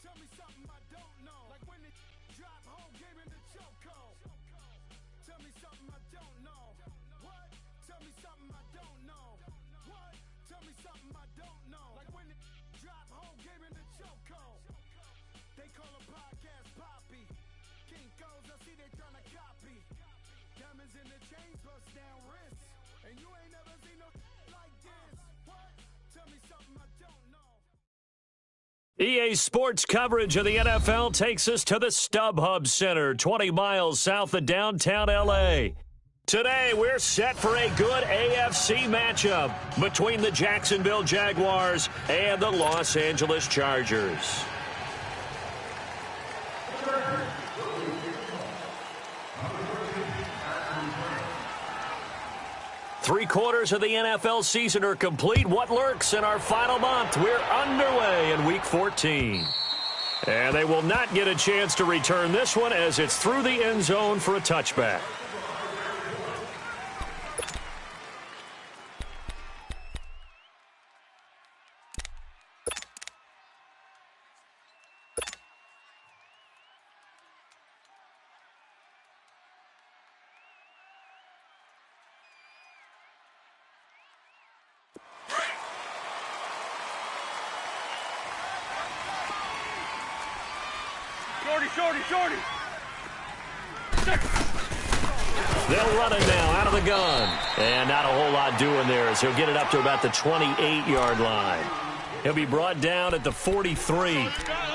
Tell me something I don't know. Like when it drop home, game in the chokehold. Tell me something I don't know. What? Tell me something I don't know. What? Tell me something I don't know. Like when it drop home, game in the chokehold. They call a podcast Poppy. King goes, I see they tryna copy. Diamonds in the chains, bust down wrists. And you ain't never seen no like this. What? Tell me something I don't know. EA Sports coverage of the NFL takes us to the StubHub Center, 20 miles south of downtown L.A. Today, we're set for a good AFC matchup between the Jacksonville Jaguars and the Los Angeles Chargers. Three-quarters of the NFL season are complete. What lurks in our final month? We're underway in Week 14. And they will not get a chance to return this one as it's through the end zone for a touchback. Shorty. They'll run it now out of the gun. And not a whole lot doing there as he'll get it up to about the 28-yard line. He'll be brought down at the 43.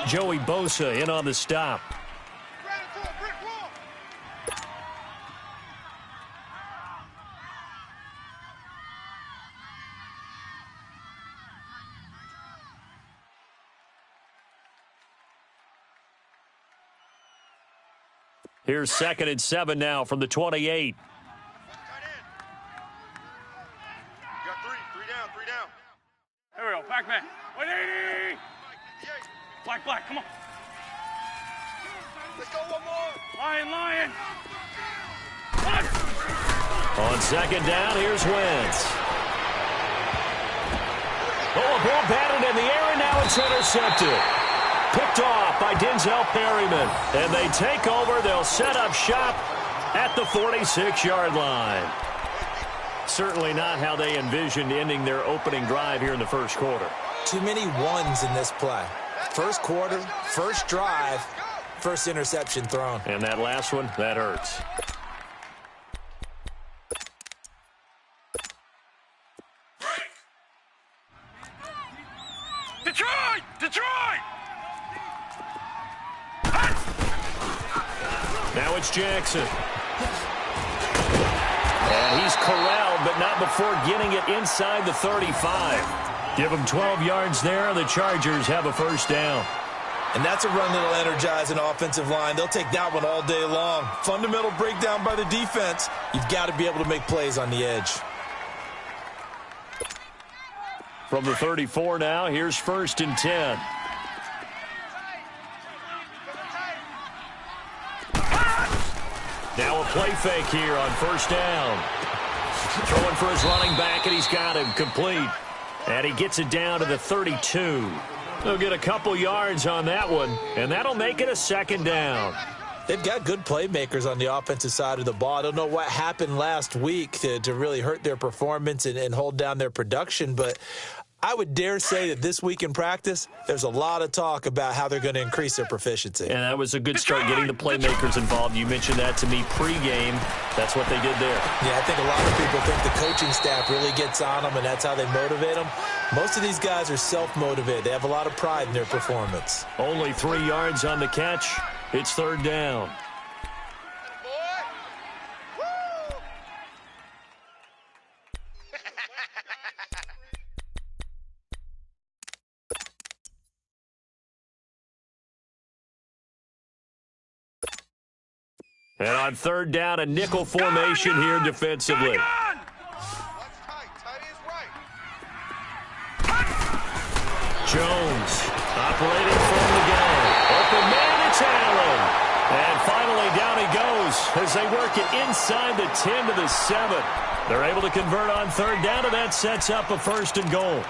Joey Bosa in on the stop. Here's 2nd and 7 now from the 28. You got three down. Here we go, Pac-Man. 180! Black, come on. Let's go one more. Lion. On 2nd down, here's Wentz. Oh, a ball batted in the air, and now it's intercepted. Picked off by Denzel Perryman. And they take over. They'll set up shop at the 46-yard line. Certainly not how they envisioned ending their opening drive here in the first quarter. Too many ones in this play. First quarter, first drive, first interception thrown. And that last one, that hurts. Detroit! Now it's Jackson. And he's corralled, but not before getting it inside the 35. Give him 12 yards there. The Chargers have a first down. And that's a run that'll energize an offensive line. They'll take that one all day long. Fundamental breakdown by the defense. You've got to be able to make plays on the edge. From the 34 now, here's 1st and 10. Now a play fake here on 1st down. Throwing for his running back, and he's got him complete. And he gets it down to the 32. They'll get a couple yards on that one, and that'll make it a 2nd down. They've got good playmakers on the offensive side of the ball. I don't know what happened last week to really hurt their performance and hold down their production, but I would dare say that this week in practice, there's a lot of talk about how they're going to increase their proficiency. And that was a good start getting the playmakers involved. You mentioned that to me pregame. That's what they did there. Yeah, I think a lot of people think the coaching staff really gets on them, and that's how they motivate them. Most of these guys are self-motivated. They have a lot of pride in their performance. Only 3 yards on the catch. It's 3rd down. And on 3rd down, a nickel formation here defensively. Jones operating from the gun. Open man, it's Allen. And finally down he goes as they work it inside the 10 to the 7. They're able to convert on 3rd down, and that sets up a 1st and goal.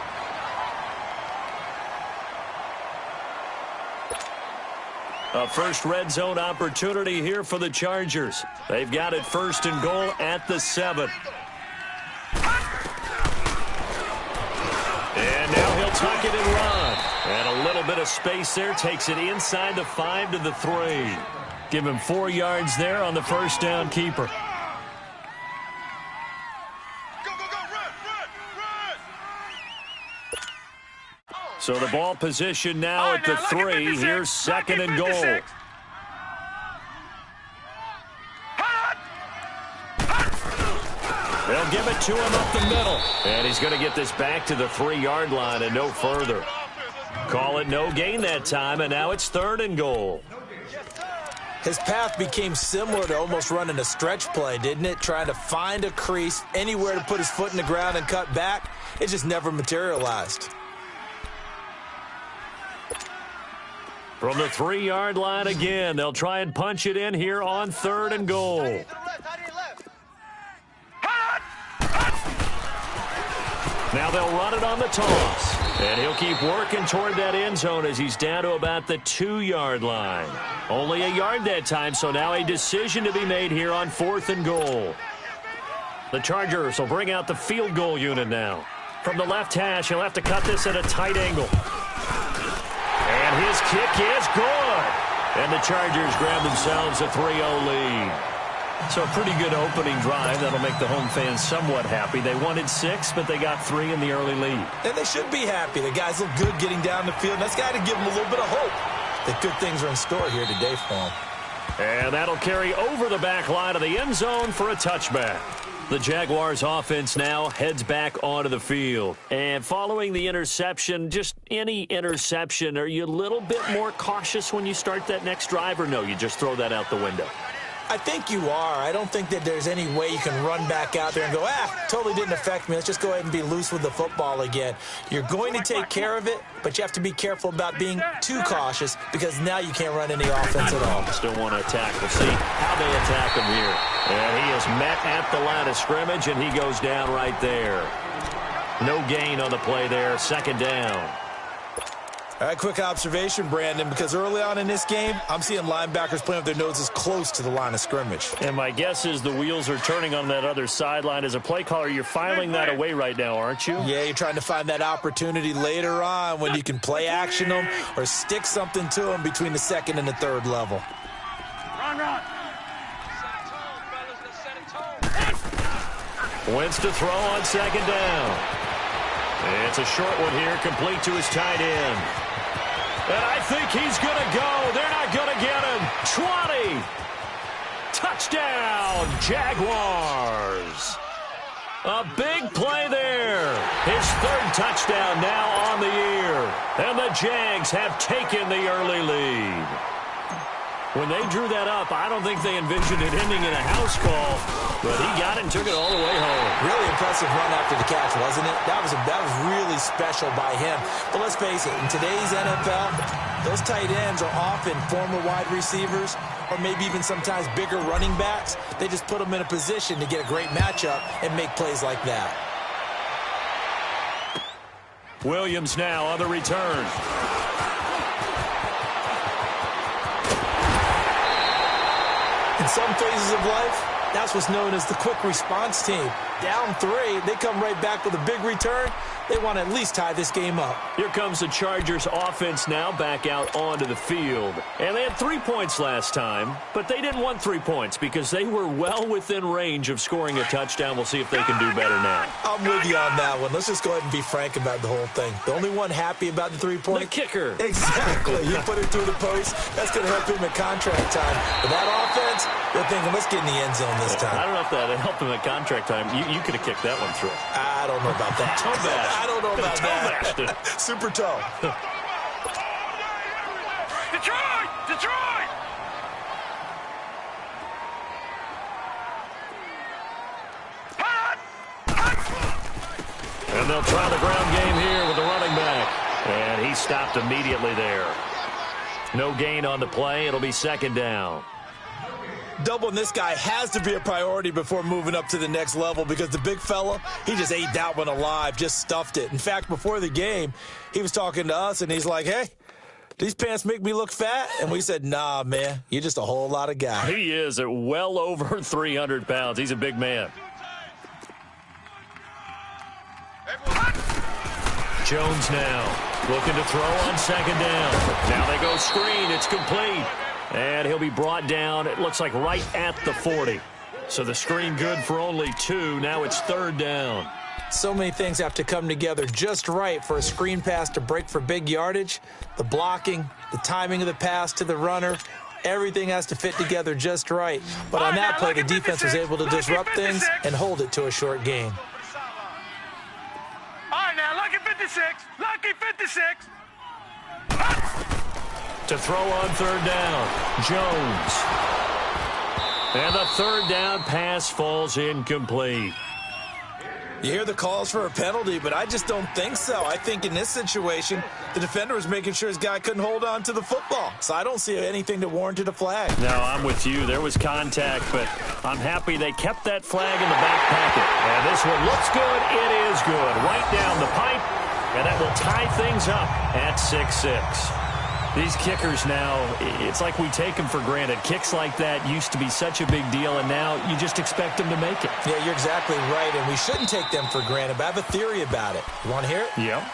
A first red zone opportunity here for the Chargers. They've got it 1st and goal at the 7. And now he'll tuck it and run. And a little bit of space there. Takes it inside the 5 to the 3. Give him 4 yards there on the first down keeper. So the ball position now at the 3. Here's 2nd and goal. They'll give it to him up the middle. And he's going to get this back to the 3-yard line and no further. Call it no gain that time, and now it's 3rd and goal. His path became similar to almost running a stretch play, didn't it? Trying to find a crease, anywhere to put his foot in the ground and cut back. It just never materialized. From the 3-yard line again, they'll try and punch it in here on 3rd and goal. Now they'll run it on the toss. And he'll keep working toward that end zone as he's down to about the 2-yard line. Only a yard that time, so now a decision to be made here on 4th and goal. The Chargers will bring out the field goal unit now. From the left hash, he'll have to cut this at a tight angle. And his kick is good. And the Chargers grab themselves a 3-0 lead. So a pretty good opening drive. That'll make the home fans somewhat happy. They wanted 6, but they got 3 in the early lead. And they should be happy. The guys look good getting down the field. That's got to give them a little bit of hope that good things are in store here today for them. And that'll carry over the back line of the end zone for a touchback. The Jaguars offense now heads back onto the field. And following the interception, just any interception, are you a little bit more cautious when you start that next drive, or no, you just throw that out the window? I think you are. I don't think that there's any way you can run back out there and go, totally didn't affect me. Let's just go ahead and be loose with the football again. You're going to take care of it, but you have to be careful about being too cautious because now you can't run any offense at all. Still want to attack. We'll see how they attack him here. And he is met at the line of scrimmage, and he goes down right there. No gain on the play there. 2nd down. All right, quick observation, Brandon, because early on in this game, I'm seeing linebackers playing with their noses close to the line of scrimmage. And my guess is the wheels are turning on that other sideline. As a play caller, you're filing that away right now, aren't you? Yeah, you're trying to find that opportunity later on when you can play action them or stick something to them between the 2nd and the 3rd level. Run. Wentz to throw on 2nd down. It's a short one here, complete to his tight end. And I think he's going to go. They're not going to get him. 20. Touchdown, Jaguars. A big play there. His 3rd touchdown now on the year. And the Jags have taken the early lead. When they drew that up, I don't think they envisioned it ending in a house call, but he got it and took it all the way home. Really impressive run after the catch, wasn't it? That was really special by him. But let's face it, in today's NFL, those tight ends are often former wide receivers or maybe even sometimes bigger running backs. They just put them in a position to get a great matchup and make plays like that. Williams now on the return. In some phases of life, that's what's known as the quick response team. Down 3, they come right back with a big return. They want to at least tie this game up. Here comes the Chargers offense now back out onto the field. And they had 3 points last time, but they didn't want 3 points because they were well within range of scoring a touchdown. We'll see if they can do better now. I'm with you on that one. Let's just go ahead and be frank about the whole thing. The only one happy about the 3 points? The kicker. Exactly. You put it through the post. That's going to help him at contract time. But that offense, they're thinking, let's get in the end zone this time. I don't know if that helped him at contract time. You could have kicked that one through. I don't know about that. Toe bash. I don't know about that. Super toe. Detroit! And they'll try the ground game here with the running back. And he stopped immediately there. No gain on the play. It'll be 2nd down. Doubling this guy has to be a priority before moving up to the next level because the big fella, he just ate that one alive, just stuffed it. In fact, before the game, he was talking to us, and he's like, hey, these pants make me look fat? And we said, nah, man, you're just a whole lot of guy. He is at well over 300 pounds. He's a big man. Jones now looking to throw on second down. Now they go screen. It's complete. And he'll be brought down, it looks like right at the 40. So the screen good for only 2. Now it's third down. So many things have to come together just right for a screen pass to break for big yardage. The blocking, the timing of the pass to the runner, everything has to fit together just right. But on that play, the defense was able to disrupt things and hold it to a short gain. All right, now, lucky 56. Lucky 56. To throw on third down, Jones. And the third down pass falls incomplete. You hear the calls for a penalty, but I just don't think so. I think in this situation, the defender was making sure his guy couldn't hold on to the football. So I don't see anything that warranted a flag. No, I'm with you. There was contact, but I'm happy they kept that flag in the back pocket. And this one looks good. It is good. Right down the pipe, and that will tie things up at 6-6. These kickers now, it's like we take them for granted. Kicks like that used to be such a big deal, and now you just expect them to make it. Yeah, you're exactly right, and we shouldn't take them for granted, but I have a theory about it. You want to hear it? Yeah.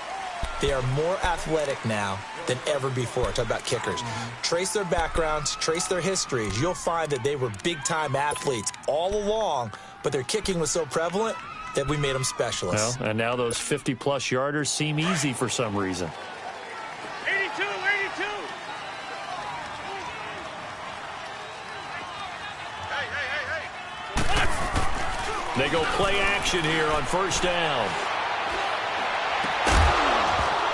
They are more athletic now than ever before. Talk about kickers. Trace their backgrounds, trace their histories. You'll find that they were big-time athletes all along, but their kicking was so prevalent that we made them specialists. Well, and now those 50-plus yarders seem easy for some reason. 82. They go play action here on first down.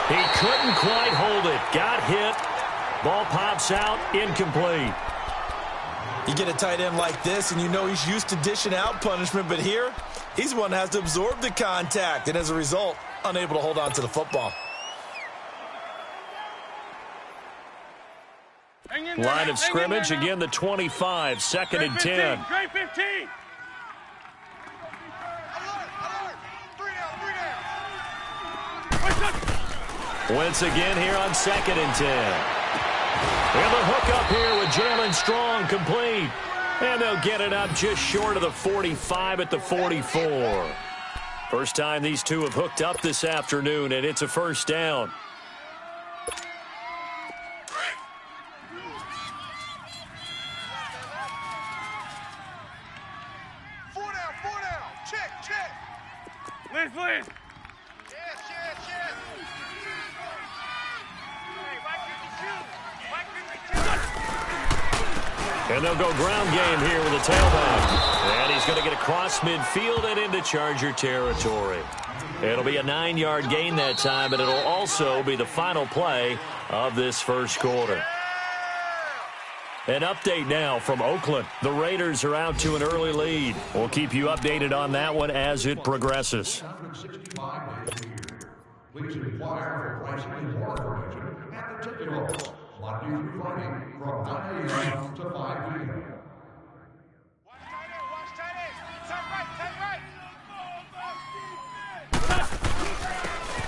He couldn't quite hold it. Got hit. Ball pops out. Incomplete. You get a tight end like this, and you know he's used to dishing out punishment, but here, he's one that has to absorb the contact, and as a result, unable to hold on to the football. Line of scrimmage, again the 25, second and 10. Great 15. Wentz again here on second and 10. And the hook up here with Jalen Strong complete. And they'll get it up just short of the 45 at the 44. First time these two have hooked up this afternoon, and it's a first down. Four down. Check. Liz. Yes. And they'll go ground game here with a tailback. And he's going to get across midfield and into Charger territory. It'll be a 9-yard gain that time, but it'll also be the final play of this first quarter. An update now from Oakland. The Raiders are out to an early lead. We'll keep you updated on that one as it progresses. Please inquire for pricing and more information at the ticket office. Monday through Friday from 9 a.m. to 5 p.m. Watch tight end. Turn right.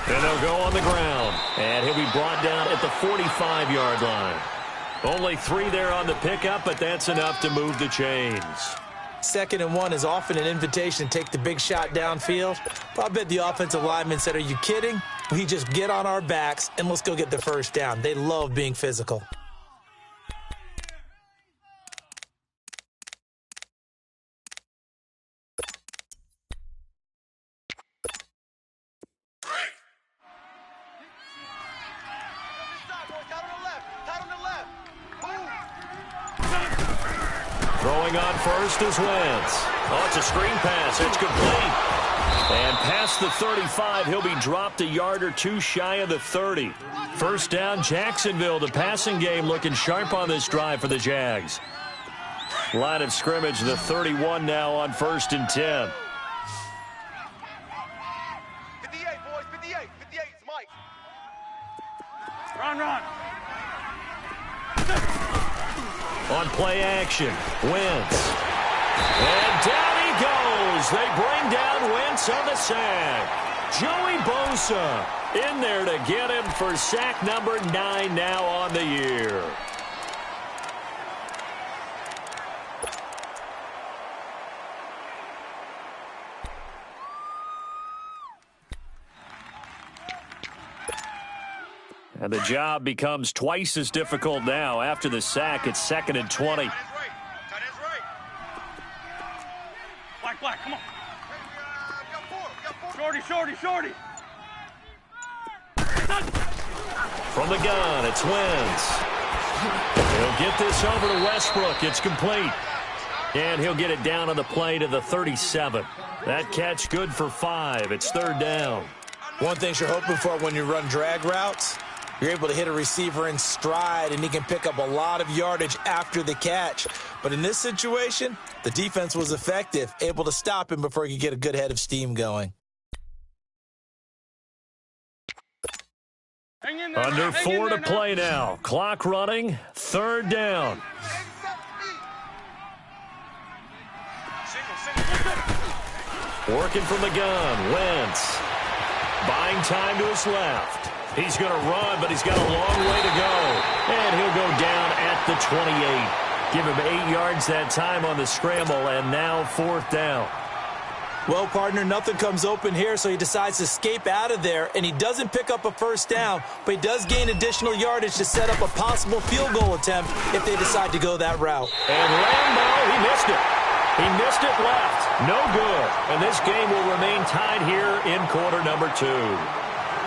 And they'll go on the ground. And he'll be brought down at the 45-yard line. Only 3 there on the pickup, but that's enough to move the chains. 2nd and 1 is often an invitation to take the big shot downfield. But I bet the offensive lineman said, are you kidding? We just get on our backs and let's go get the first down. They love being physical. Throwing on first is Wentz. Oh, it's a screen pass. It's complete. And past the 35, he'll be dropped a yard or 2 shy of the 30. First down, Jacksonville. The passing game looking sharp on this drive for the Jags. Line of scrimmage, the 31 now on first and 10. 58, boys. 58. 58. It's Mike. Run. On play action, Wentz. And down he goes. They bring down Wentz on the sack. Joey Bosa In there to get him for sack number 9 now on the year. And the job becomes twice as difficult now. After the sack, it's 2nd and 20. Tight end's right. Black, come on. We got four. Shorty. From the gun, it's Wentz. He'll get this over to Westbrook. It's complete. And he'll get it down on the play to the 37. That catch good for 5. It's 3rd down. One thing you're hoping for when you run drag routes, you're able to hit a receiver in stride, and he can pick up a lot of yardage after the catch. But in this situation, the defense was effective, able to stop him before he could get a good head of steam going. Under 4 to play now. Clock running. 3rd down. Working from the gun. Wentz. Buying time to his left. He's going to run, but he's got a long way to go. And he'll go down at the 28. Give him 8 yards that time on the scramble, and now 4th down. Well, partner, nothing comes open here, so he decides to escape out of there, and he doesn't pick up a 1st down, but he does gain additional yardage to set up a possible field goal attempt if they decide to go that route. And Lambo, he missed it. He missed it left. No good. And this game will remain tied here in quarter number 2.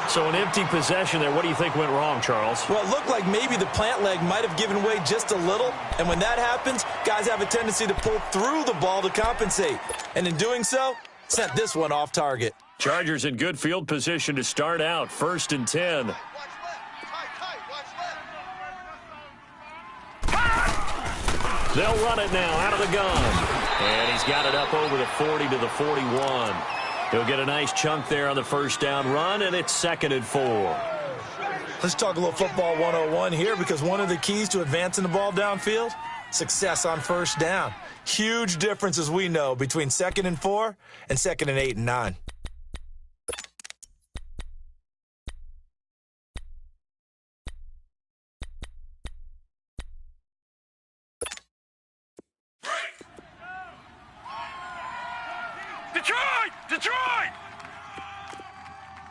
So an empty possession there. What do you think went wrong, Charles? Well, it looked like maybe the plant leg might have given way just a little, and when that happens, guys have a tendency to pull through the ball to compensate. And in doing so, sent this one off target. Chargers in good field position to start out. 1st and 10. Watch left. Tight. Watch left. They'll run it now out of the gun. And he's got it up over the 40 to the 41. He'll get a nice chunk there on the 1st down run, and it's 2nd and 4. Let's talk a little football 101 here, because one of the keys to advancing the ball downfield, success on 1st down. Huge difference, as we know, between 2nd and 4 and 2nd and 8 and 9. Detroit!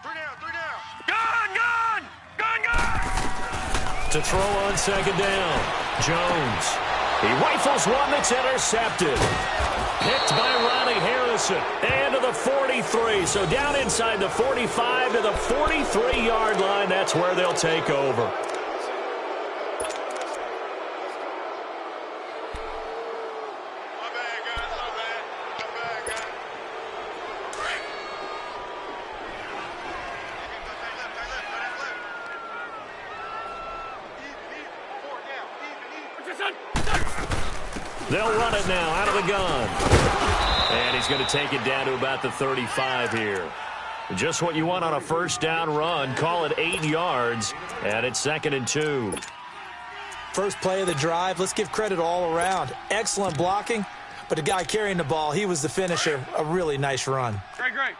3 down. To throw on 2nd down. Jones. He rifles one that's intercepted. Picked by Ronnie Harrison. And to the 43. So down inside the 45 to the 43-yard line. That's where they'll take over. They'll run it now out of the gun. And he's going to take it down to about the 35 here. Just what you want on a 1st down run. Call it 8 yards. And it's 2nd and 2. First play of the drive. Let's give credit all around. Excellent blocking. But the guy carrying the ball, he was the finisher. A really nice run. Great. Tight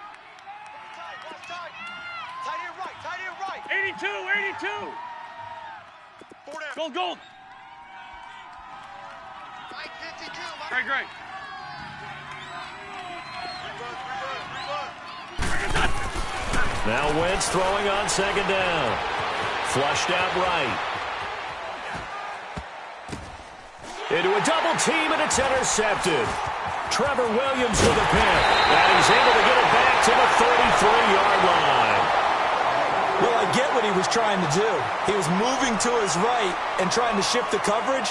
end right. 82. 4 down. Gold. Mike 52. Great. Now Wentz throwing on 2nd down. Flushed out right. Into a double team, and it's intercepted. Trevor Williams with a pick. And he's able to get it back to the 33-yard line. Well, I get what he was trying to do. He was moving to his right and trying to shift the coverage,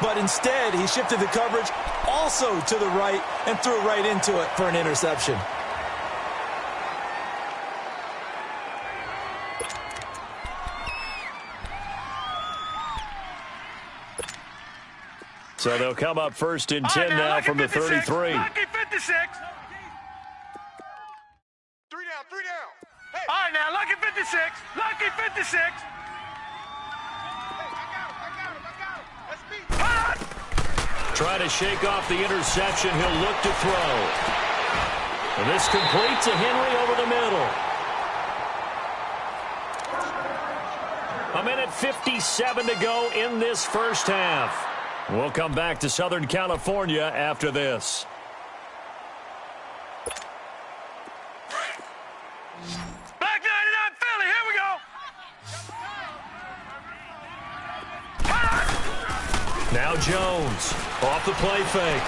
but instead he shifted the coverage also to the right and threw right into it for an interception. So they'll come up 1st and 10 now from the 33. Lucky 56. 3 down. Hey. All right, now, lucky 56. Lucky 56. Hey, I got him. That's me. Trying to shake off the interception. He'll look to throw. And this complete to Henry over the middle. A minute 57 to go in this first half. We'll come back to Southern California after this. Back 99 Philly, here we go. Now Jones off the play fake.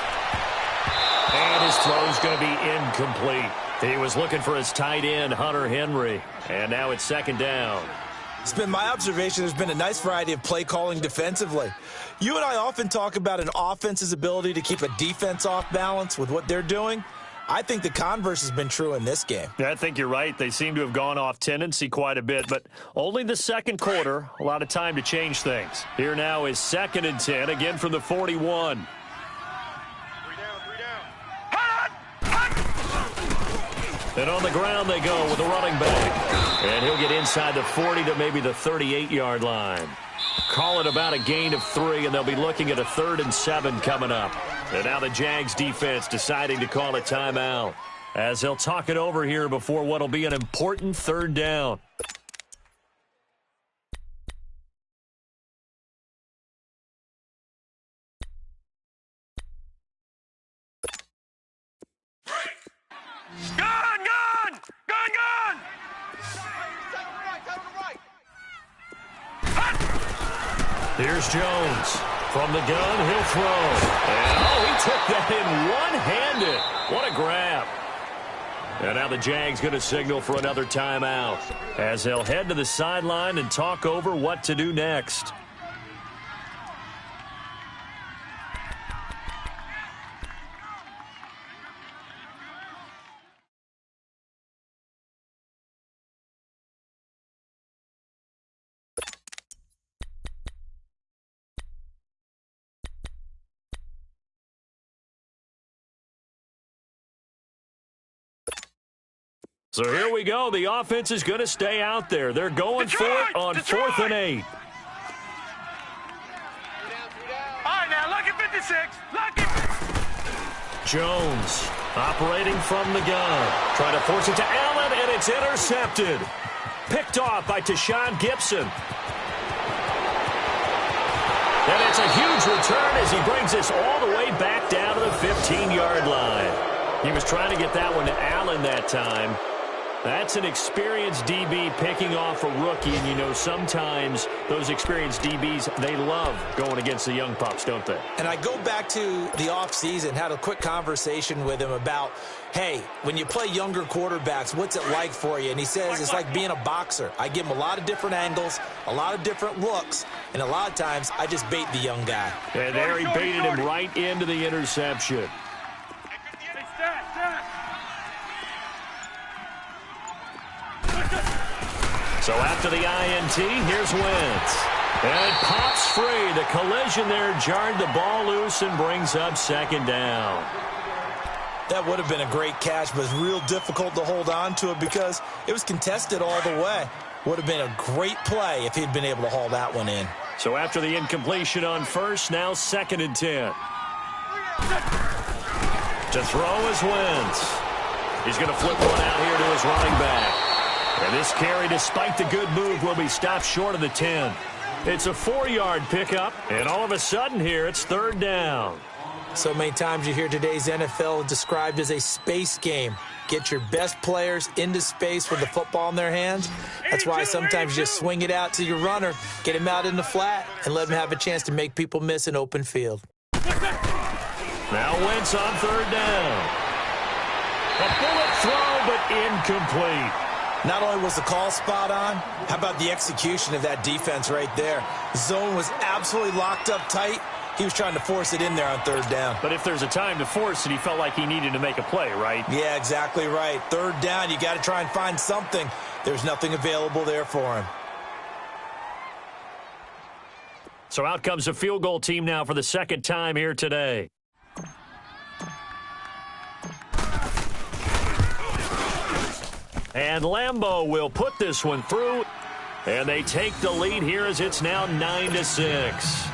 And his throw's going to be incomplete. He was looking for his tight end, Hunter Henry. And now it's second down. It's been my observation there's been a nice variety of play calling defensively. You and I often talk about an offense's ability to keep a defense off balance with what they're doing. I think the converse has been true in this game. Yeah, I think you're right. They seem to have gone off tendency quite a bit, but only the second quarter, a lot of time to change things. Here now is 2nd and 10, again from the 41. And on the ground they go with a running back. And he'll get inside the 40 to maybe the 38-yard line. Call it about a gain of 3, and they'll be looking at a 3rd and 7 coming up. And now the Jags defense deciding to call a timeout as they'll talk it over here before what'll be an important 3rd down. Here's Jones. From the gun, he'll throw. And, he took that in one-handed. What a grab. And now the Jags going to signal for another timeout as they'll head to the sideline and talk over what to do next. So here we go. The offense is going to stay out there. They're going for it on 4th and 8. All right, now, look at 56. Look at... Jones operating from the gun. Trying to force it to Allen, and it's intercepted. Picked off by Tashawn Gibson. And it's a huge return as he brings this all the way back down to the 15-yard line. He was trying to get that one to Allen that time. That's an experienced DB picking off a rookie, and you know sometimes those experienced DBs, they love going against the young pups, don't they? And I go back to the offseason, had a quick conversation with him about, hey, when you play younger quarterbacks, what's it like for you? And he says it's like being a boxer. I give him a lot of different angles, a lot of different looks, and a lot of times I just bait the young guy. And there he baited him right into the interception. So after the INT, here's Wentz. And it pops free. The collision there jarred the ball loose and brings up 2nd down. That would have been a great catch, but it's real difficult to hold on to it because it was contested all the way. Would have been a great play if he'd been able to haul that one in. So after the incompletion on 1st, now 2nd and 10. To throw is Wentz. He's going to flip one out here to his running back. And this carry, despite the good move, will be stopped short of the 10. It's a 4-yard pickup, and all of a sudden here, it's 3rd down. So many times you hear today's NFL described as a space game. Get your best players into space with the football in their hands. That's why sometimes you just swing it out to your runner, get him out in the flat, and let him have a chance to make people miss an open field. Now Wentz on 3rd down. A bullet throw, but incomplete. Not only was the call spot on, how about the execution of that defense right there? Zone was absolutely locked up tight. He was trying to force it in there on 3rd down. But if there's a time to force it, he felt like he needed to make a play, right? Yeah, exactly right. 3rd down, you got to try and find something. There's nothing available there for him. So out comes a field goal team now for the 2nd time here today. And Lambeau will put this one through, and they take the lead here as it's now 9-6.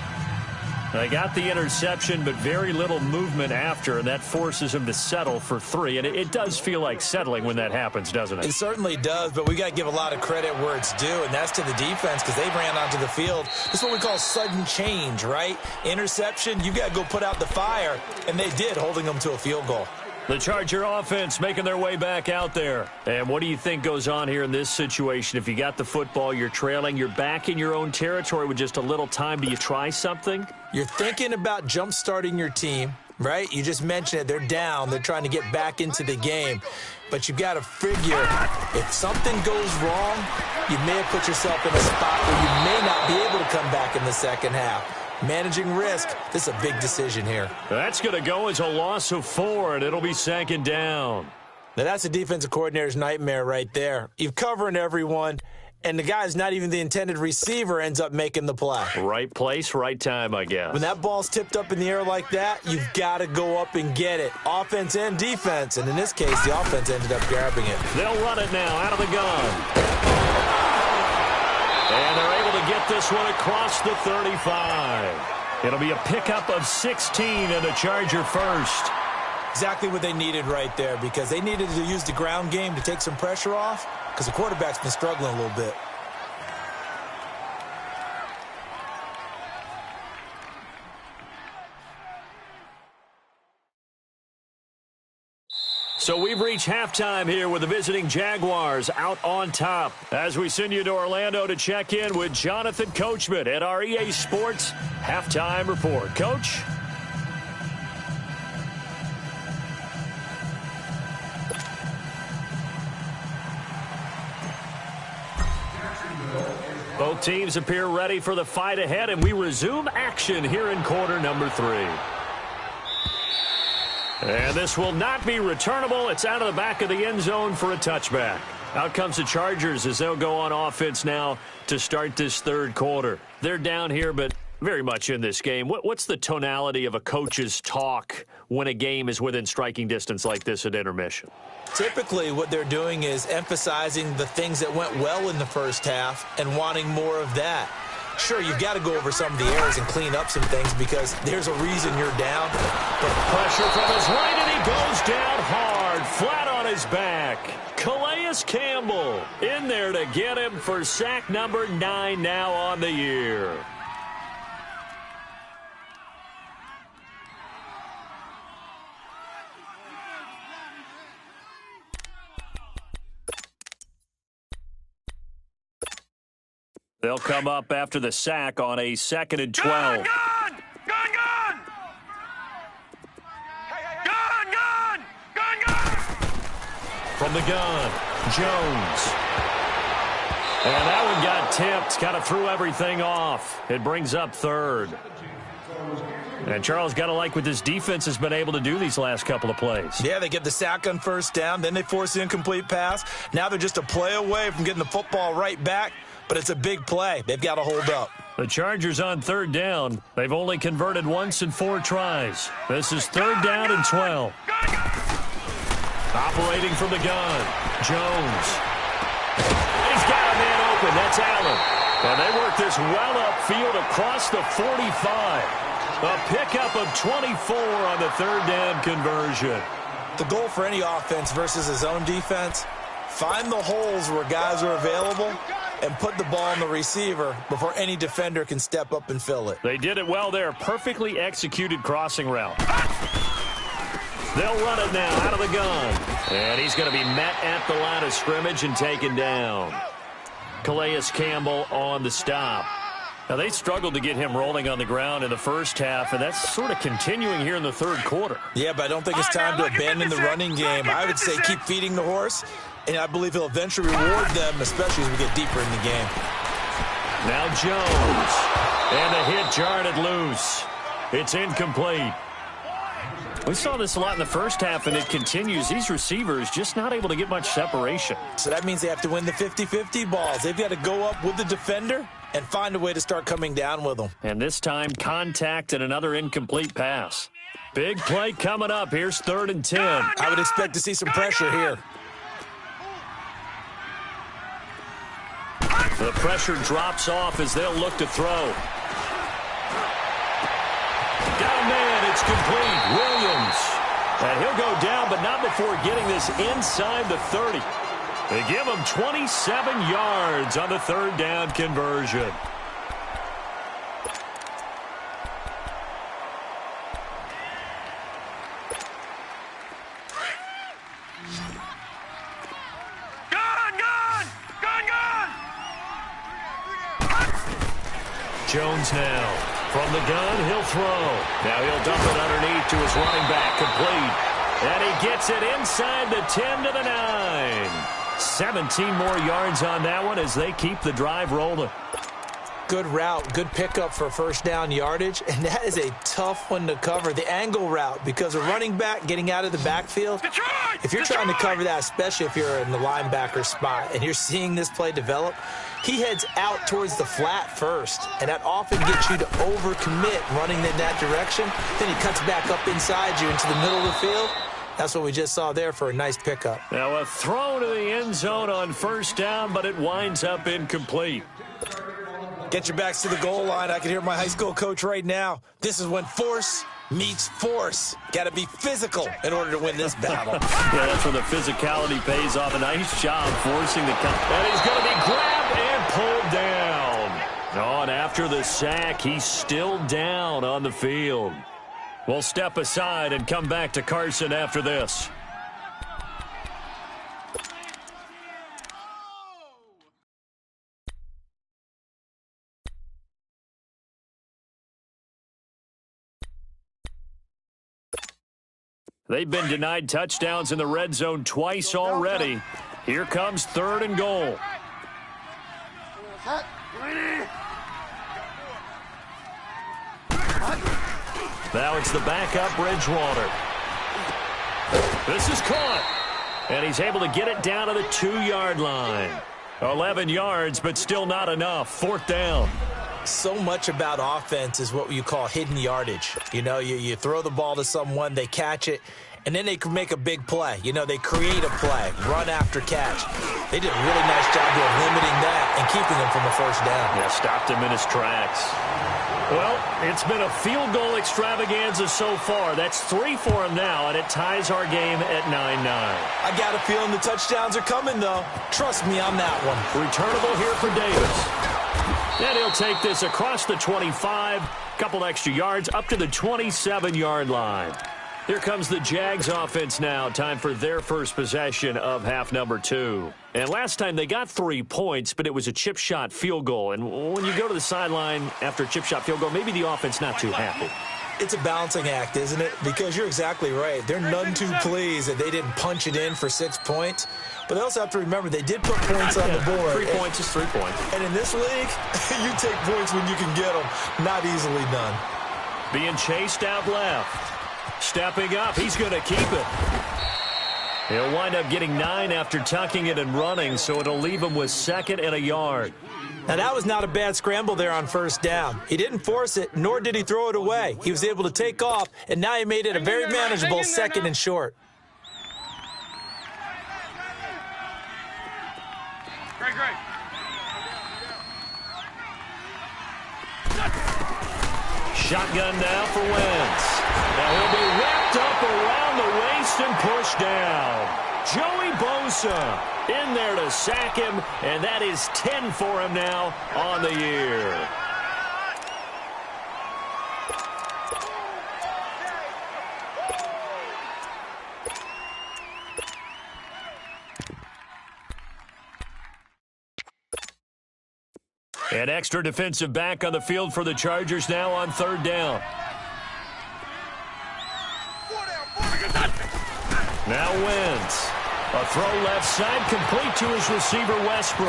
They got the interception, but very little movement after, and that forces him to settle for 3. And it does feel like settling when that happens, doesn't it? It certainly does, but we got to give a lot of credit where it's due, and that's to the defense because they ran onto the field. This is what we call sudden change, right? Interception, you got to go put out the fire, and they did, holding them to a field goal. The Charger offense making their way back out there. And what do you think goes on here in this situation? If you got the football, you're trailing, you're back in your own territory with just a little time. Do you try something? You're thinking about jump-starting your team, right? You just mentioned it. They're down. They're trying to get back into the game. But you've got to figure if something goes wrong, you may have put yourself in a spot where you may not be able to come back in the second half. Managing risk, this is a big decision here. That's going to go as a loss of 4, and it'll be 2nd down. Now, that's a defensive coordinator's nightmare right there. You're covering everyone, and the guy's not even the intended receiver ends up making the play. Right place, right time, I guess. When that ball's tipped up in the air like that, you've got to go up and get it. Offense and defense, and in this case, the offense ended up grabbing it. They'll run it now out of the gun. And they're able to get this one across the 35. It'll be a pickup of 16 and a Charger first. Exactly what they needed right there because they needed to use the ground game to take some pressure off because the quarterback's been struggling a little bit. So we've reached halftime here with the visiting Jaguars out on top. As we send you to Orlando to check in with Jonathan Coachman at our EA Sports Halftime Report. Coach? Both teams appear ready for the fight ahead, and we resume action here in quarter number 3. And this will not be returnable. It's out of the back of the end zone for a touchback. Out comes the Chargers as they'll go on offense now to start this third quarter. They're down here, but very much in this game. What's the tonality of a coach's talk when a game is within striking distance like this at intermission? Typically, what they're doing is emphasizing the things that went well in the first half and wanting more of that. Sure, you've got to go over some of the errors and clean up some things because there's a reason you're down. But pressure from his right, and he goes down hard, flat on his back. Calais Campbell in there to get him for sack number 9 now on the year. They'll come up after the sack on a 2nd and 12. Gun! Gun! Gun! Gun! Gun! Gun! Gun! From the gun, Jones. And that one got tipped, kind of threw everything off. It brings up 3rd. And Charles, got to like what this defense has been able to do these last couple of plays. Yeah, they get the sack on 1st down, then they force the incomplete pass. Now they're just a play away from getting the football right back. But it's a big play. They've got to hold up. The Chargers on 3rd down. They've only converted once in 4 tries. This is 3rd down and 12. Operating from the gun, Jones. He's got a man open. That's Allen. And they work this well upfield across the 45. A pickup of 24 on the 3rd down conversion. The goal for any offense versus a zone defense, find the holes where guys are available and put the ball on the receiver before any defender can step up and fill it. They did it well there. Perfectly executed crossing route. They'll run it now out of the gun. And he's going to be met at the line of scrimmage and taken down. Calais Campbell on the stop. Now, they struggled to get him rolling on the ground in the first half, and that's sort of continuing here in the third quarter. Yeah, but I don't think it's time to abandon the running game. I would say keep feeding the horse. And I believe he'll eventually reward them, especially as we get deeper in the game. Now Jones. And the hit jarred it loose. It's incomplete. We saw this a lot in the first half, and it continues. These receivers just not able to get much separation. So that means they have to win the 50-50 balls. They've got to go up with the defender and find a way to start coming down with them. And this time, contact and another incomplete pass. Big play coming up. Here's 3rd and 10. I would expect to see some pressure here. The pressure drops off as they'll look to throw. It's complete. Williams. And he'll go down, but not before getting this inside the 30. They give him 27 yards on the third down conversion. Jones now. From the gun, he'll throw. Now he'll dump it underneath to his running back. Complete. And he gets it inside the 10 to the 9. 17 more yards on that one as they keep the drive rolling. Good route, good pickup for first down yardage, and that is a tough one to cover, the angle route, because a running back getting out of the backfield, if you're trying to cover that, especially if you're in the linebacker spot and you're seeing this play develop, he heads out towards the flat first, and that often gets you to overcommit running in that direction. Then he cuts back up inside you into the middle of the field. That's what we just saw there for a nice pickup. Now a throw to the end zone on first down, but it winds up incomplete. Get your backs to the goal line. I can hear my high school coach right now. This is when force meets force. Got to be physical in order to win this battle. Yeah, that's when the physicality pays off. A nice job forcing the count. And he's going to be grabbed and pulled down. Oh, and after the sack, he's still down on the field. We'll step aside and come back to Carson after this. They've been denied touchdowns in the red zone twice already. Here comes 3rd and goal. Now it's the backup Bridgewater. This is caught. And he's able to get it down to the 2-yard line. 11 yards, but still not enough. 4th down. So much about offense is what you call hidden yardage. You know, you throw the ball to someone, they catch it, and then they can make a big play. You know, they create a play, run after catch. They did a really nice job of limiting that and keeping him from a first down. Yeah, stopped him in his tracks. Well, it's been a field goal extravaganza so far. That's 3 for him now, and it ties our game at 9-9. I got a feeling the touchdowns are coming, though. Trust me on that one. Returnable here for Davis. And he'll take this across the 25, couple extra yards, up to the 27-yard line. Here comes the Jags offense now. Time for their first possession of half number 2. And last time they got 3 points, but it was a chip shot field goal. And when you go to the sideline after a chip shot field goal, maybe the offense not too happy. It's a balancing act, isn't it? Because you're exactly right. They're none too pleased that they didn't punch it in for 6 points. But they also have to remember they did put points on the board. 3 points is 3 points. And in this league, you take points when you can get them. Not easily done. Being chased out left. Stepping up. He's going to keep it. He'll wind up getting 9 after tucking it and running, so it'll leave him with 2nd and a yard. Now, that was not a bad scramble there on first down. He didn't force it, nor did he throw it away. He was able to take off, and now he made it a very manageable 2nd and short. Great. Shotgun now for Wentz. Now he'll be wrapped up around the waist and pushed down. Joey Bosa in there to sack him, and that is 10 for him now on the year. An extra defensive back on the field for the Chargers now on 3rd down. Now Wentz. A throw left side complete to his receiver Westbrook.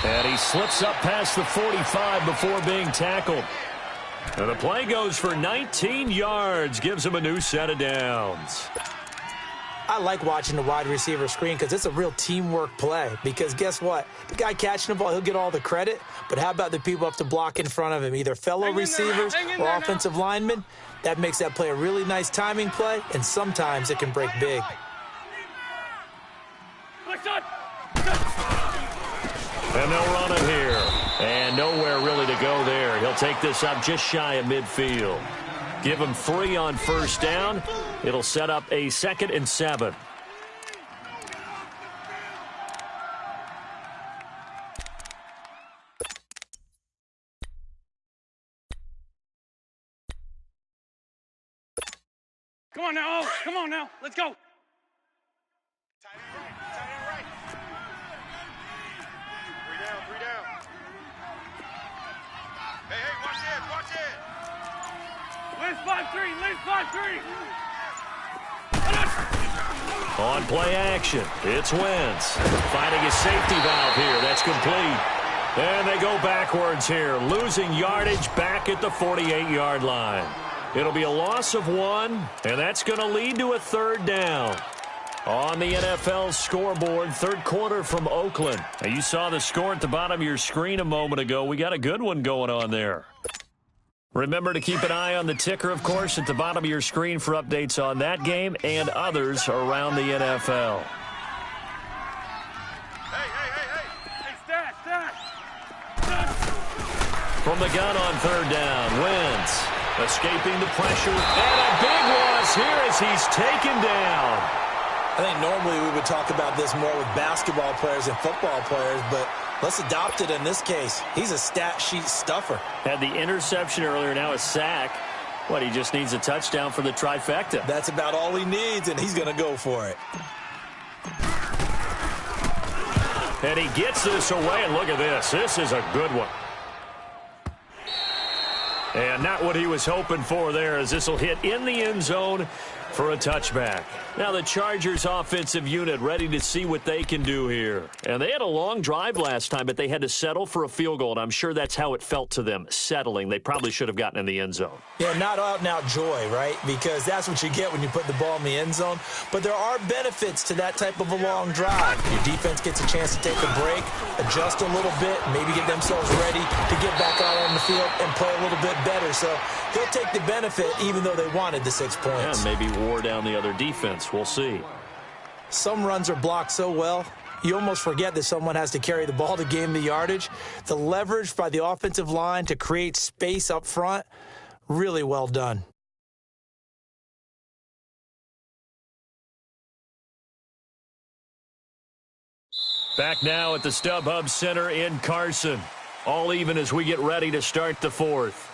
And he slips up past the 45 before being tackled. And the play goes for 19 yards. Gives him a new set of downs. I like watching the wide receiver screen because it's a real teamwork play. Because guess what? The guy catching the ball, he'll get all the credit. But how about the people up to block in front of him, either fellow receivers or offensive linemen? That makes that play a really nice timing play, and sometimes it can break big. And they'll run it here. And nowhere really to go there. He'll take this up just shy of midfield. Give him 3 on first down. It'll set up a 2nd and 7. Come on now. Oh, come on now. Let's go. Tight end right. Tight end right. 3 down. Hey, watch it. Liz 5-3. Liz 5-3. On play action, it's Wentz. Finding his safety valve here. That's complete. And they go backwards here, losing yardage back at the 48-yard line. It'll be a loss of 1, and that's going to lead to a 3rd down. On the NFL scoreboard, 3rd quarter from Oakland. Now, you saw the score at the bottom of your screen a moment ago. We got a good one going on there. Remember to keep an eye on the ticker, of course, at the bottom of your screen for updates on that game and others around the NFL. Hey, Stash. From the gun on 3rd down, Wentz escaping the pressure, and a big loss here as he's taken down. I think normally we would talk about this more with basketball players and football players, but let's adopt it in this case. He's a stat sheet stuffer. Had the interception earlier, now a sack. What, he just needs a touchdown for the trifecta. That's about all he needs, and he's going to go for it. And he gets this away, and look at this. This is a good one. And not what he was hoping for there, as this will hit in the end zone for a touchback. Now the Chargers offensive unit ready to see what they can do here. And they had a long drive last time, but they had to settle for a field goal, and I'm sure that's how it felt to them, settling. They probably should have gotten in the end zone. Yeah, not out-and-out joy, right? Because that's what you get when you put the ball in the end zone. But there are benefits to that type of a long drive. Your defense gets a chance to take a break, adjust a little bit, maybe get themselves ready to get back out on the field and play a little bit better. So they'll take the benefit even though they wanted the 6 points. Yeah, maybe wore down the other defense. We'll see. Some runs are blocked so well, you almost forget that someone has to carry the ball to gain the yardage. The leverage by the offensive line to create space up front, really well done. Back now at the StubHub Center in Carson. All even as we get ready to start the 4th.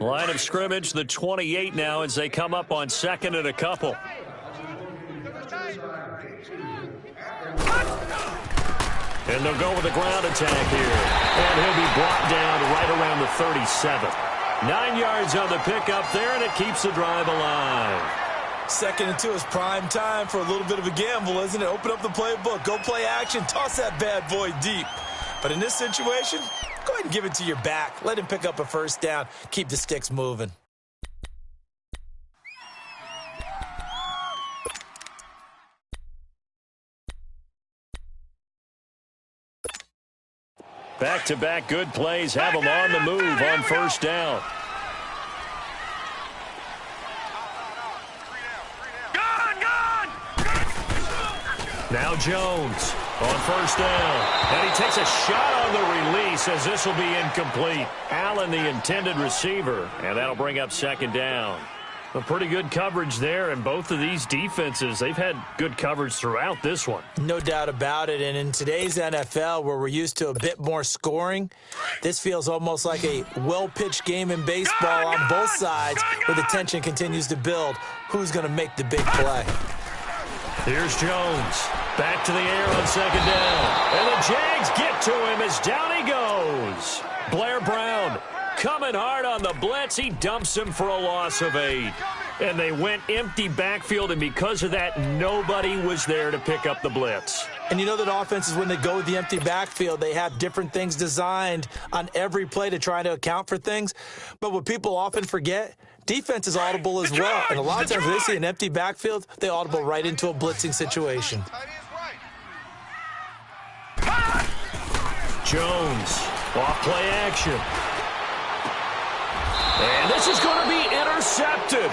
Line of scrimmage, the 28 now as they come up on 2nd and a couple. And they'll go with a ground attack here. And he'll be brought down right around the 37. 9 yards on the pickup there, and it keeps the drive alive. 2nd and 2 is prime time for a little bit of a gamble, isn't it? Open up the playbook, go play action, toss that bad boy deep. But in this situation, go ahead and give it to your back. Let him pick up a 1st down. Keep the sticks moving. Back-to-back good plays have them on the move on 1st down. Now Jones on 1st down. And he takes a shot on the release as this will be incomplete. Allen, the intended receiver, and that'll bring up 2nd down. A pretty good coverage there, and both of these defenses, they've had good coverage throughout this one. No doubt about it, and in today's NFL, where we're used to a bit more scoring, this feels almost like a well-pitched game in baseball on both sides, where the tension continues to build. Who's going to make the big play? Here's Jones. Back to the air on 2nd down. And the Jags get to him as down he goes. Blair Brown coming hard on the blitz. He dumps him for a loss of 8. And they went empty backfield, and because of that, nobody was there to pick up the blitz. And you know that offenses, when they go with the empty backfield, they have different things designed on every play to try to account for things. But what people often forget, defense is audible as well. And a lot of times when they see an empty backfield, they audible right into a blitzing situation. Jones, off play action. And this is going to be intercepted.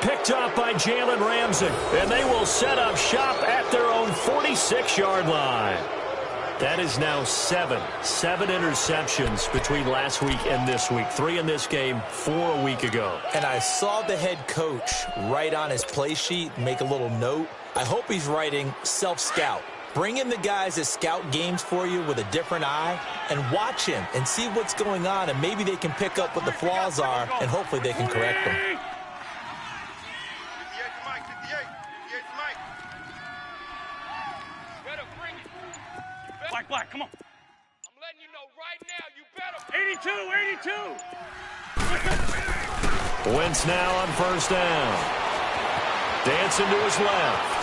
Picked up by Jalen Ramsey. And they will set up shop at their own 46-yard line. That is now seven interceptions between last week and this week. 3 in this game, 4 a week ago. And I saw the head coach write on his play sheet, make a little note. I hope he's writing self-scout. Bring in the guys that scout games for you with a different eye and watch him and see what's going on, and maybe they can pick up what the flaws are, and hopefully they can correct them. Black, come on. I'm letting you know right now, you better. 82. Wentz now on first down. Dancing to his left.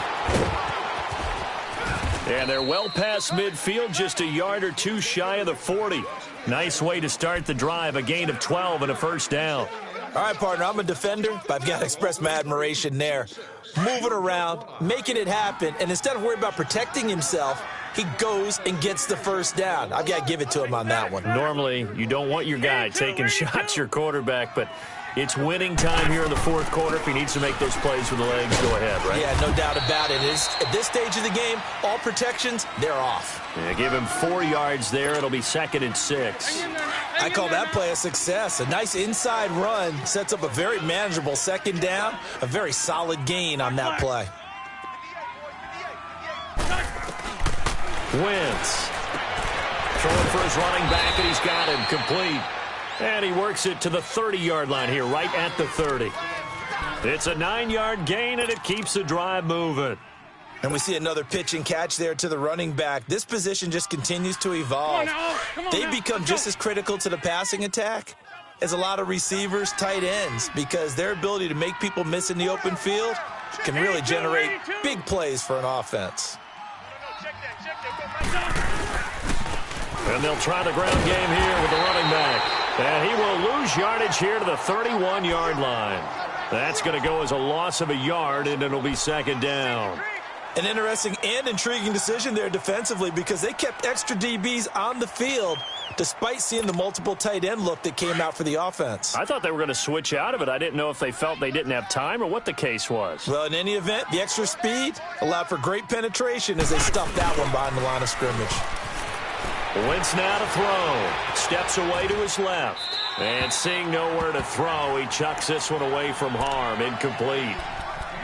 And they're well past midfield, just a yard or two shy of the 40. Nice way to start the drive, a gain of 12 and a first down. All right, partner, I'm a defender, but I've got to express my admiration there. Moving around, making it happen, and instead of worrying about protecting himself, he goes and gets the first down. I've got to give it to him on that one. Normally, you don't want your guy taking shots, your quarterback, but it's winning time here in the fourth quarter. If he needs to make those plays with the legs, go ahead, right? Yeah, no doubt about it. At this stage of the game, all protections, they're off. Yeah, give him 4 yards there. It'll be 2nd and 6. I call that play a success. A nice inside run sets up a very manageable second down, a very solid gain on that play. Wentz throwing for his running back, and he's got him complete. And he works it to the 30-yard line here, right at the 30. It's a 9-yard gain, and it keeps the drive moving. And we see another pitch and catch there to the running back. This position just continues to evolve. They become just as critical to the passing attack as a lot of receivers, tight ends, because their ability to make people miss in the open field can really generate big plays for an offense. And they'll try the ground game here with the running back. And he will lose yardage here to the 31-yard line. That's going to go as a loss of a yard, and it'll be 2nd down. An interesting and intriguing decision there defensively, because they kept extra DBs on the field despite seeing the multiple tight end look that came out for the offense. I thought they were going to switch out of it. I didn't know if they felt they didn't have time or what the case was. Well, in any event, the extra speed allowed for great penetration as they stuffed that one behind the line of scrimmage. Wentz now to throw. Steps away to his left. And seeing nowhere to throw, he chucks this one away from harm. Incomplete.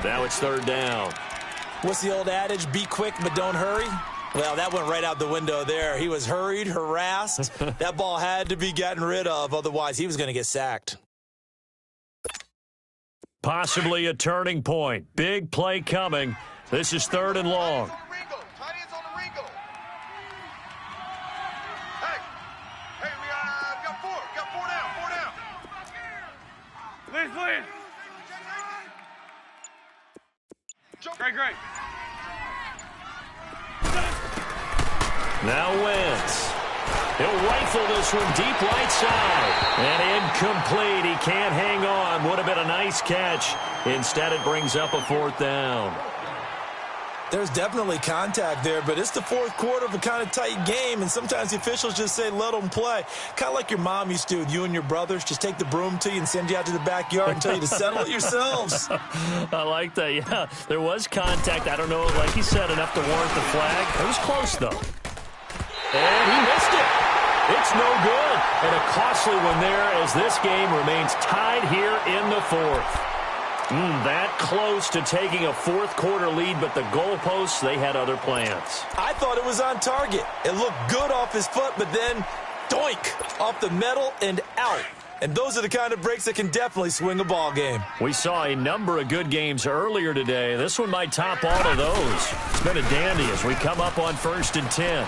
Now it's 3rd down. What's the old adage? Be quick, but don't hurry? Well, that went right out the window there. He was hurried, harassed. That ball had to be gotten rid of. Otherwise, he was going to get sacked. Possibly a turning point. Big play coming. This is 3rd and long. Please. Great. Now Wentz. He'll rifle this one deep right side. And incomplete. He can't hang on. Would have been a nice catch. Instead, it brings up a 4th down. There's definitely contact there, but it's the fourth quarter of a kind of tight game, and sometimes the officials just say, let them play. Kind of like your mom used to with you and your brothers. Just take the broom to you and send you out to the backyard and tell you to settle it yourselves. I like that, yeah. There was contact. I don't know, like he said, enough to warrant the flag. It was close, though. And he missed it. It's no good. And a costly one there as this game remains tied here in the 4th. That close to taking a fourth quarter lead, but the goalposts, they had other plans. I thought it was on target. It looked good off his foot, but then doink, off the metal and out. And those are the kind of breaks that can definitely swing a ball game. We saw a number of good games earlier today. This one might top all of those. It's been a dandy as we come up on 1st and 10.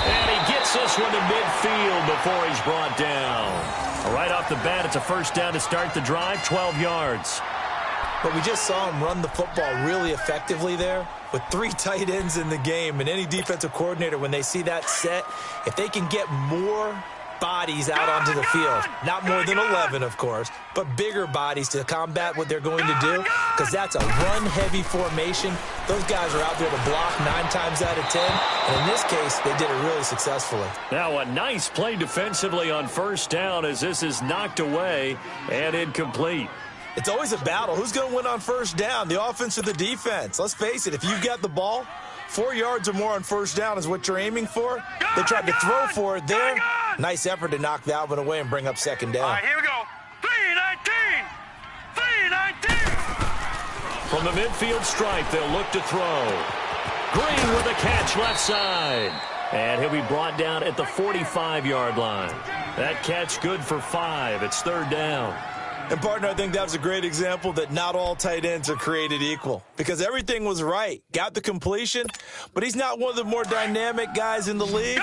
And he gets this one to midfield before he's brought down. Right off the bat, it's a first down to start the drive, 12 yards. But we just saw him run the football really effectively there with 3 tight ends in the game. And any defensive coordinator, when they see that set, if they can get more bodies out onto the field, not more than 11, of course, but bigger bodies to combat what they're going to do, because that's a run-heavy formation. Those guys are out there to block 9 times out of 10, and in this case, they did it really successfully. Now a nice play defensively on first down as this is knocked away and incomplete. It's always a battle. Who's going to win on first down, the offense or the defense? Let's face it, if you've got the ball, 4 yards or more on first down is what you're aiming for. They tried to throw for it there. Nice effort to knock that one away and bring up second down. All right, here we go. 3-19. 3-19. From the midfield stripe, they'll look to throw. Green with a catch left side. And he'll be brought down at the 45-yard line. That catch good for 5. It's third down. And, partner, I think that was a great example that not all tight ends are created equal, because everything was right. Got the completion, but he's not one of the more dynamic guys in the league.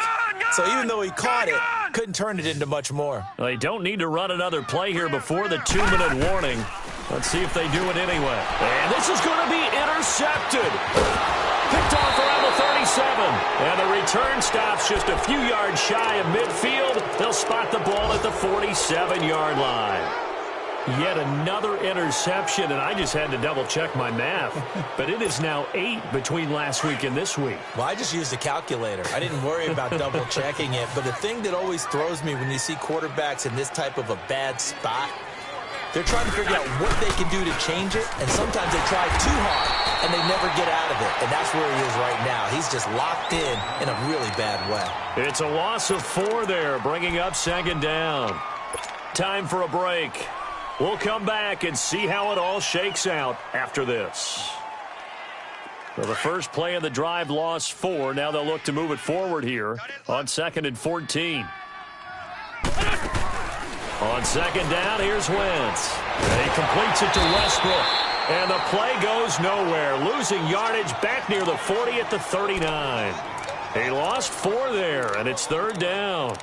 So even though he caught it, couldn't turn it into much more. Well, they don't need to run another play here before the 2-minute warning. Let's see if they do it anyway. And this is going to be intercepted. Picked off around the 37. And the return stops just a few yards shy of midfield. They'll spot the ball at the 47-yard line. Yet another interception, and I just had to double-check my math. But it is now 8 between last week and this week. Well, I just used a calculator. I didn't worry about double-checking it. But the thing that always throws me when you see quarterbacks in this type of a bad spot, they're trying to figure out what they can do to change it, and sometimes they try too hard, and they never get out of it. And that's where he is right now. He's just locked in a really bad way. It's a loss of 4 there, bringing up second down. Time for a break. We'll come back and see how it all shakes out after this. So the first play of the drive lost 4. Now they'll look to move it forward here on 2nd and 14. On second down, here's Wentz. He completes it to Westbrook. And the play goes nowhere. Losing yardage back near the 40 at the 39. He lost 4 there, and it's third down.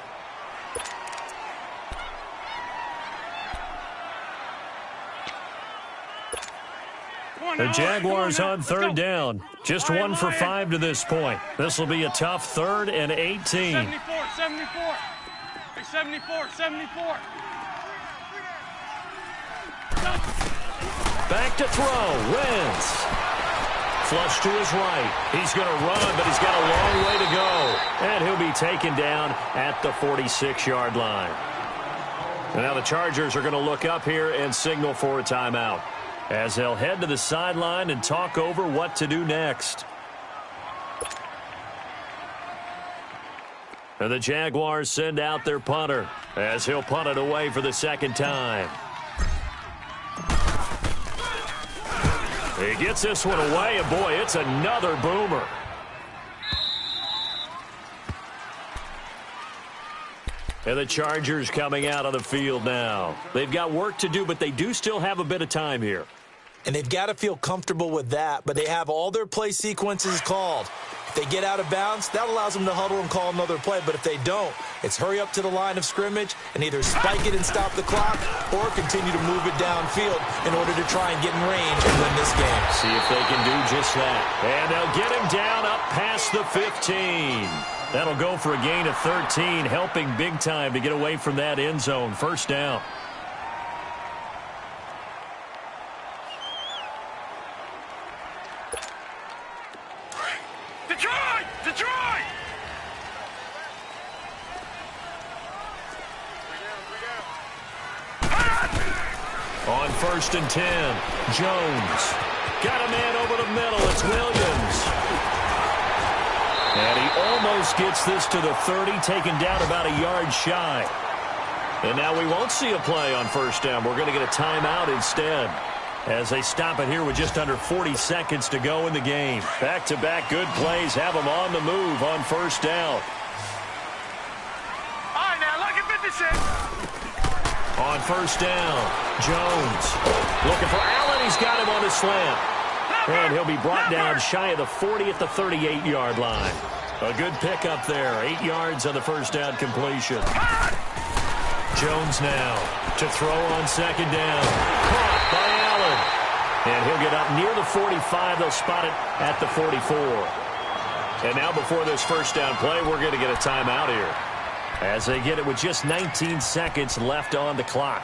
The Jaguars on third down. Just 1 for 5 to this point. This will be a tough 3rd and 18. 74, 74. 74, 74. Back to throw. Wentz. Flush to his right. He's going to run, but he's got a long way to go. And he'll be taken down at the 46-yard line. And now the Chargers are going to look up here and signal for a timeout, as they'll head to the sideline and talk over what to do next. And the Jaguars send out their punter, as he'll punt it away for the second time. He gets this one away, and boy, it's another boomer. And the Chargers coming out on the field now. They've got work to do, but they do still have a bit of time here. And they've got to feel comfortable with that, but they have all their play sequences called. If they get out of bounds, that allows them to huddle and call another play. But if they don't, it's hurry up to the line of scrimmage and either spike it and stop the clock or continue to move it downfield in order to try and get in range and win this game. See if they can do just that. And they'll get him down up past the 15. That'll go for a gain of 13, helping big time to get away from that end zone. First down. Detroit! Detroit! On 1st and 10, Jones. Got a man over the middle. It's Williams. And he almost gets this to the 30, taken down about a yard shy. And now we won't see a play on first down. We're going to get a timeout instead, as they stop it here with just under 40 seconds to go in the game. Back-to-back good plays have them on the move on first down. All right, now, look at 56. On first down, Jones looking for Allen. He's got him on his slant. And he'll be brought down shy of the 40 at the 38-yard line. A good pickup there. 8 yards on the first down completion. Jones now to throw on second down. Caught by Allen. And he'll get up near the 45. They'll spot it at the 44. And now before this first down play, we're going to get a timeout here, as they get it with just 19 seconds left on the clock.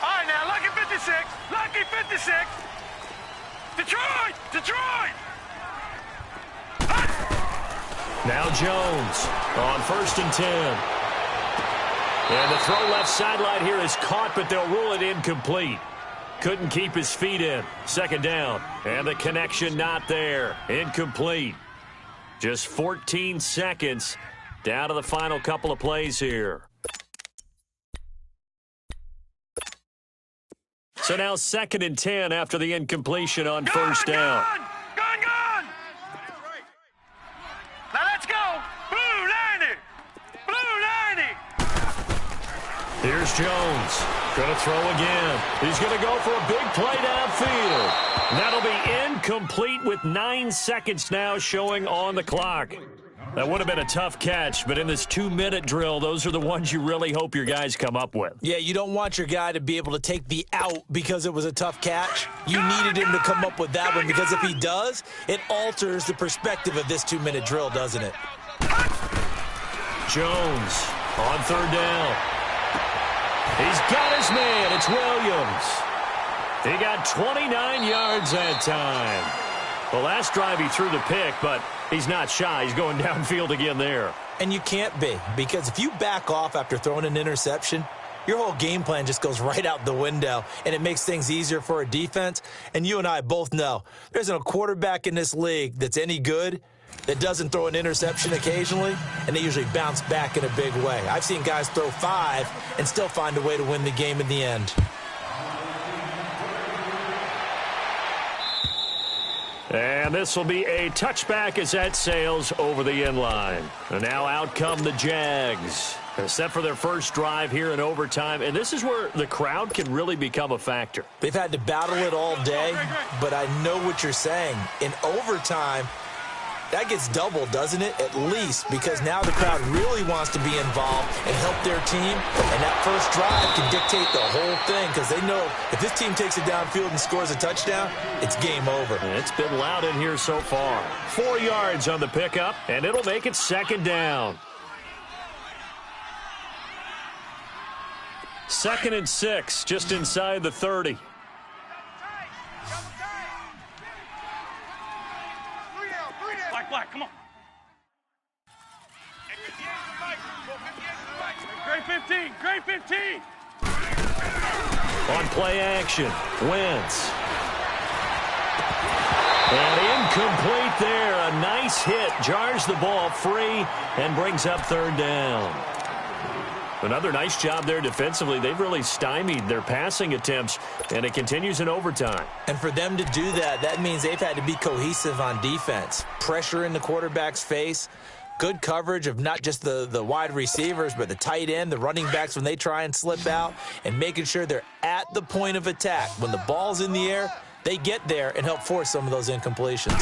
All right, now, lucky 56. Lucky 56. Detroit! Detroit! Now Jones on 1st and 10. And the throw left sideline here is caught, but they'll rule it incomplete. Couldn't keep his feet in. Second down. And the connection not there. Incomplete. Just 14 seconds down to the final couple of plays here. So now 2nd and 10 after the incompletion on first down. Gone! Now let's go! Blue 90! Blue 90! Here's Jones. Going to throw again. He's going to go for a big play downfield. That'll be incomplete with 9 seconds now showing on the clock. That would have been a tough catch, but in this 2-minute drill, those are the ones you really hope your guys come up with. Yeah, you don't want your guy to be able to take the out because it was a tough catch. You needed him to come up with that one because if he does, it alters the perspective of this 2-minute drill, doesn't it? Jones on third down. He's got his man. It's Williams. He got 29 yards that time. The last drive he threw the pick, but he's not shy. He's going downfield again there. And you can't be, because if you back off after throwing an interception, your whole game plan just goes right out the window, and it makes things easier for a defense. And you and I both know there isn't a quarterback in this league that's any good that doesn't throw an interception occasionally, and they usually bounce back in a big way. I've seen guys throw 5 and still find a way to win the game in the end. And this will be a touchback as that sails over the end line. And now out come the Jags. Set for their first drive here in overtime. And this is where the crowd can really become a factor. They've had to battle it all day, but I know what you're saying. In overtime, that gets doubled, doesn't it? At least, because now the crowd really wants to be involved and help their team. And that first drive can dictate the whole thing because they know if this team takes it downfield and scores a touchdown, it's game over. And it's been loud in here so far. 4 yards on the pickup, and it'll make it 2nd down. 2nd and 6, just inside the 30. Black, come on. Great 15, great 15. On play action, Wentz. And incomplete there. A nice hit. Jars the ball free and brings up 3rd down. Another nice job there defensively. They've really stymied their passing attempts, and it continues in overtime. And for them to do that, that means they've had to be cohesive on defense. Pressure in the quarterback's face, good coverage of not just the wide receivers, but the tight end, the running backs when they try and slip out, and making sure they're at the point of attack. When the ball's in the air, they get there and help force some of those incompletions.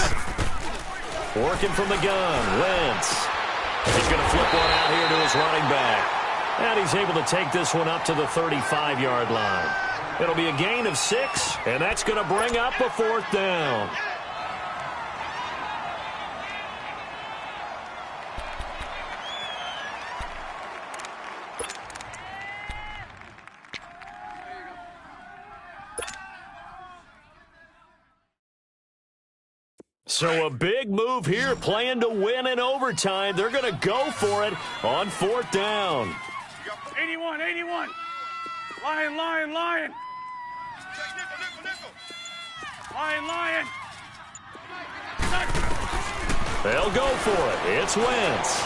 Working from the gun, Wentz. He's going to flip one out here to his running back. And he's able to take this one up to the 35-yard line. It'll be a gain of 6, and that's going to bring up a 4th down. So a big move here, playing to win in overtime. They're going to go for it on 4th down. 81. Lion. Lion. They'll go for it. It's Wentz.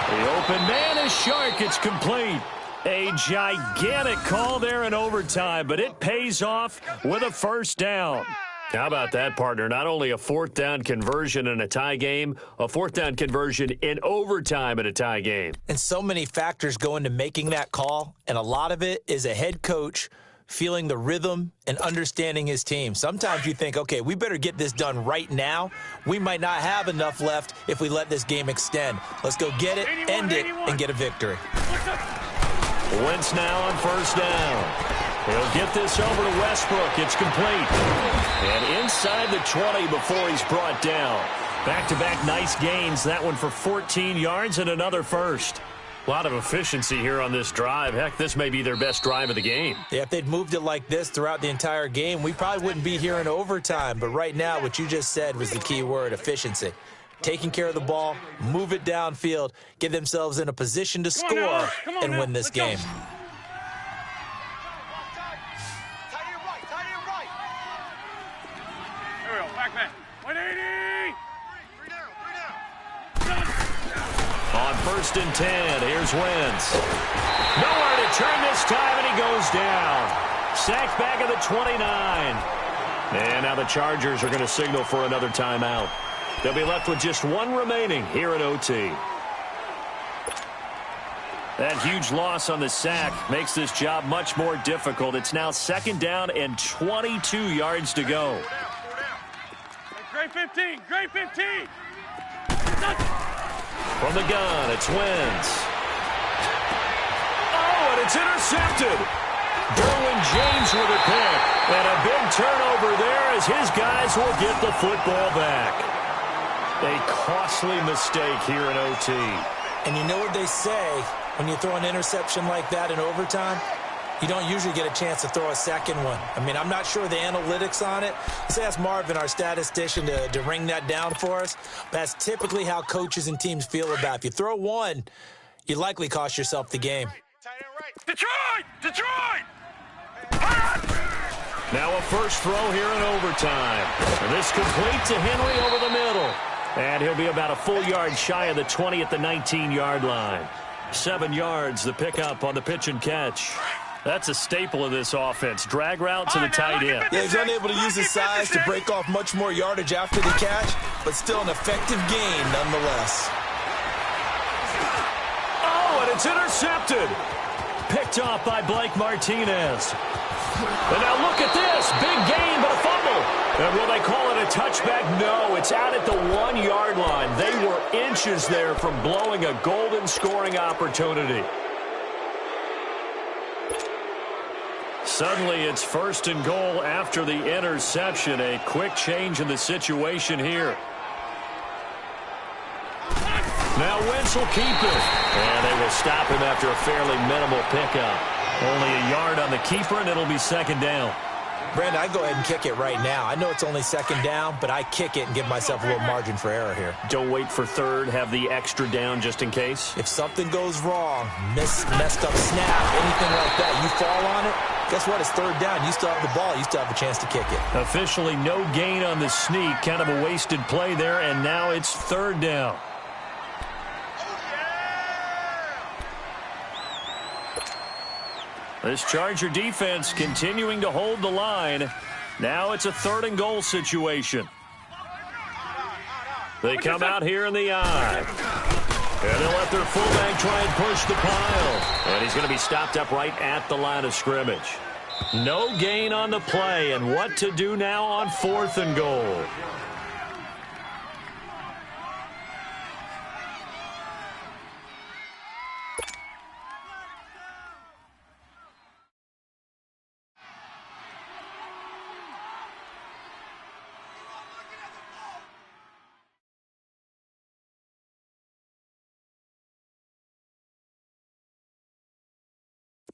The open man is Shark. It's complete. A gigantic call there in overtime, but it pays off with a 1st down. How about that, partner? Not only a 4th down conversion in a tie game, a 4th down conversion in overtime in a tie game. And so many factors go into making that call, and a lot of it is a head coach feeling the rhythm and understanding his team. Sometimes you think, okay, we better get this done right now. We might not have enough left if we let this game extend. Let's go get it, end it, and get a victory. Wentz now on 1st down. He'll get this over to Westbrook. It's complete. And inside the 20 before he's brought down. Back-to-back nice gains. That one for 14 yards and another first. A lot of efficiency here on this drive. Heck, this may be their best drive of the game. Yeah, if they'd moved it like this throughout the entire game, we probably wouldn't be here in overtime. But right now, what you just said was the key word, efficiency. taking care of the ball, move it downfield, get themselves in a position to score and win this game. Tight to your right, tight to your right. Here we go, back man. 180! Three down. On 1st and 10, here's Wentz. Nowhere to turn this time, and he goes down. Sacked back at the 29. And now the Chargers are going to signal for another timeout. They'll be left with just one remaining here in OT. That huge loss on the sack makes this job much more difficult. It's now 2nd down and 22 yards to go. Great 15, great 15! From the gun, it's Wentz. Oh, and it's intercepted. Derwin James with a pick. And a big turnover there as his guys will get the football back. A costly mistake here in OT. And you know what they say, when you throw an interception like that in overtime, you don't usually get a chance to throw a second one. I mean, I'm not sure the analytics on it. Let's ask Marvin, our statistician, to ring that down for us. That's typically how coaches and teams feel about it. If you throw one, you likely cost yourself the game. Tight end right. Detroit! Detroit! Now a first throw here in overtime. And this complete to Henry over the middle. And he'll be about a full yard shy of the 20 at the 19-yard line. 7 yards, the pickup on the pitch and catch. That's a staple of this offense. Drag route to the tight end. Yeah, he's unable to use his size to break off much more yardage after the catch, but still an effective gain nonetheless. Oh, and it's intercepted. Picked off by Blake Martinez. And now look at this. Big gain, but a fumble. And will they call it a touchback? No, it's out at the 1-yard line. They were inches there from blowing a golden scoring opportunity. Suddenly, it's 1st and goal after the interception. A quick change in the situation here. Now Wentz will keep it. And they will stop him after a fairly minimal pickup. Only a yard on the keeper, and it'll be 2nd down. Brandon, I go ahead and kick it right now. I know it's only 2nd down, but I kick it and give myself a little margin for error here. Don't wait for 3rd. Have the extra down just in case. If something goes wrong, messed up snap, anything like that, you fall on it, guess what? It's 3rd down. You still have the ball. You still have a chance to kick it. Officially no gain on the sneak. Kind of a wasted play there, and now it's 3rd down. This Charger defense continuing to hold the line. Now it's a 3rd and goal situation. They come out here in the eye. And they'll let their fullback try and push the pile. And he's going to be stopped up right at the line of scrimmage. No gain on the play. And what to do now on 4th and goal?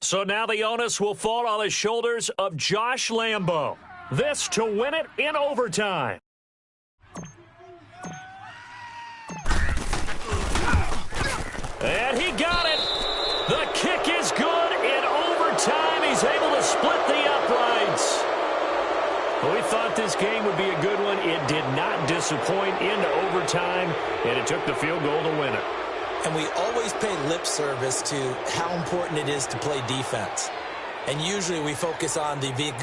So now the onus will fall on the shoulders of Josh Lambo. This to win it in overtime. And he got it. The kick is good in overtime. He's able to split the uprights. We thought this game would be a good one. It did not disappoint into overtime, and it took the field goal to win it. And we always pay lip service to how important it is to play defense. And usually we focus on the big